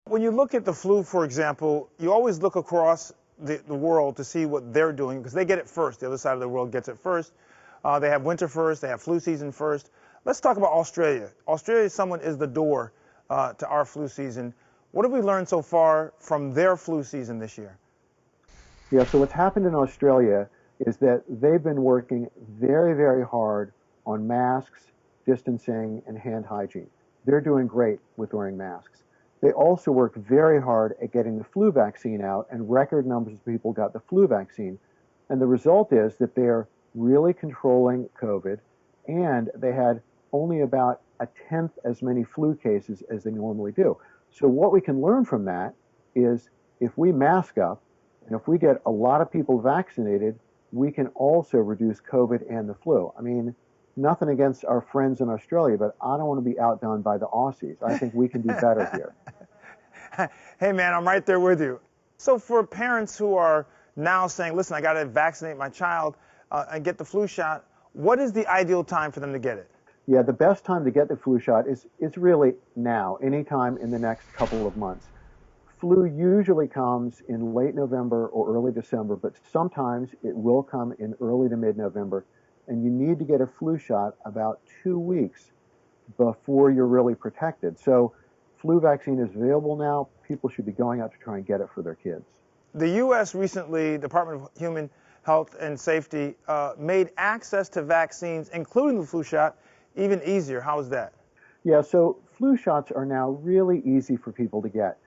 When you look at the flu, for example, you always look across the world to see what they're doing because they get it first. The other side of the world gets it first. They have winter first. They have flu season first. Let's talk about Australia. Australia, someone is the door to our flu season. What have we learned so far from their flu season this year? Yeah, so what's happened in Australia is that they've been working very, very hard on masks, distancing, and hand hygiene. They're doing great with wearing masks. They also worked very hard at getting the flu vaccine out, and record numbers of people got the flu vaccine. And the result is that they're really controlling COVID, and they had only about 1/10 as many flu cases as they normally do. So what we can learn from that is if we mask up, and if we get a lot of people vaccinated, we can also reduce COVID and the flu. I mean, nothing against our friends in Australia, but I don't want to be outdone by the Aussies. I think we can do better here. Hey, man, I'm right there with you. So for parents who are now saying, listen, I got to vaccinate my child and get the flu shot, what is the ideal time for them to get it? Yeah, the best time to get the flu shot is really now, anytime in the next couple of months. Flu usually comes in late November or early December, but sometimes it will come in early to mid-November. And you need to get a flu shot about 2 weeks before you're really protected. So flu vaccine is available now. People should be going out to try and get it for their kids. The U.S. recently, Department of Human Health and Safety, made access to vaccines, including the flu shot, even easier. How is that? Yeah, so flu shots are now really easy for people to get.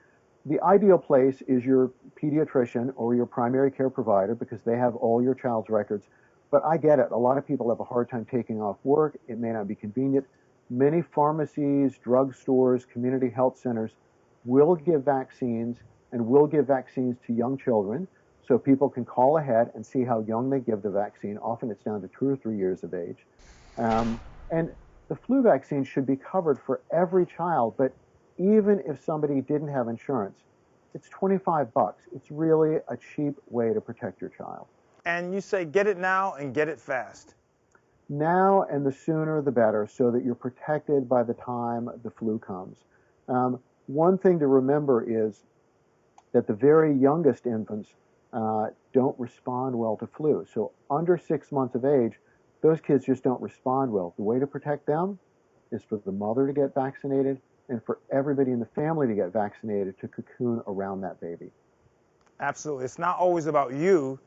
The ideal place is your pediatrician or your primary care provider because they have all your child's records. But I get it. A lot of people have a hard time taking off work. It may not be convenient. Many pharmacies, drugstores, community health centers will give vaccines and will give vaccines to young children so people can call ahead and see how young they give the vaccine. Often it's down to 2 or 3 years of age. And the flu vaccine should be covered for every child, but even if somebody didn't have insurance, it's $25. It's really a cheap way to protect your child. And you say get it now and get it fast. Now, and the sooner the better, so that you're protected by the time the flu comes. One thing to remember is that the very youngest infants don't respond well to flu. So under 6 months of age, those kids just don't respond well. The way to protect them is for the mother to get vaccinated and for everybody in the family to get vaccinated to cocoon around that baby. Absolutely. It's not always about you,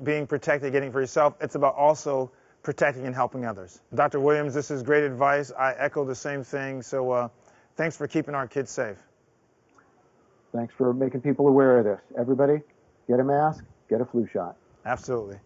being protected, getting for yourself. It's about also protecting and helping others. Dr. Williams, this is great advice. I echo the same thing. So thanks for keeping our kids safe. Thanks for making people aware of this. Everybody, get a mask, get a flu shot. Absolutely.